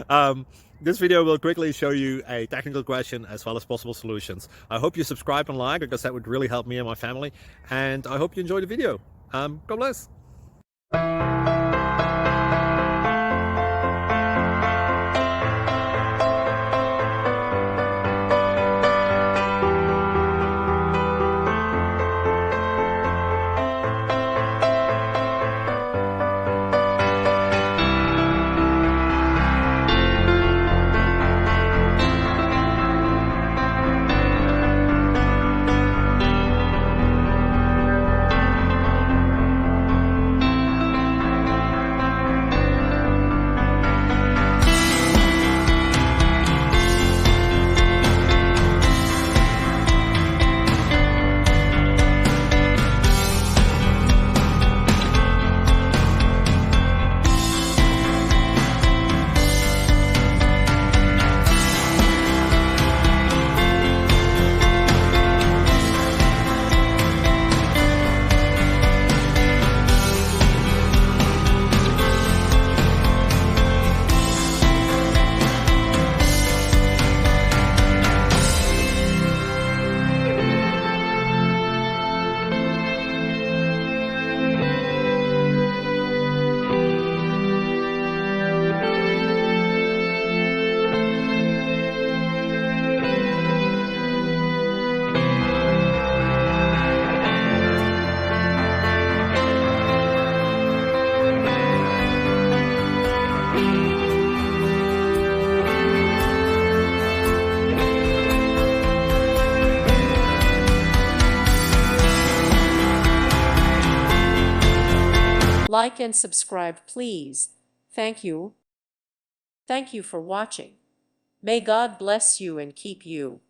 um, this video will quickly show you a technical question as well as possible solutions. I hope you subscribe and like, because that would really help me and my family. And I hope you enjoy the video. God bless. Like and subscribe, please. Thank you. Thank you for watching. May God bless you and keep you.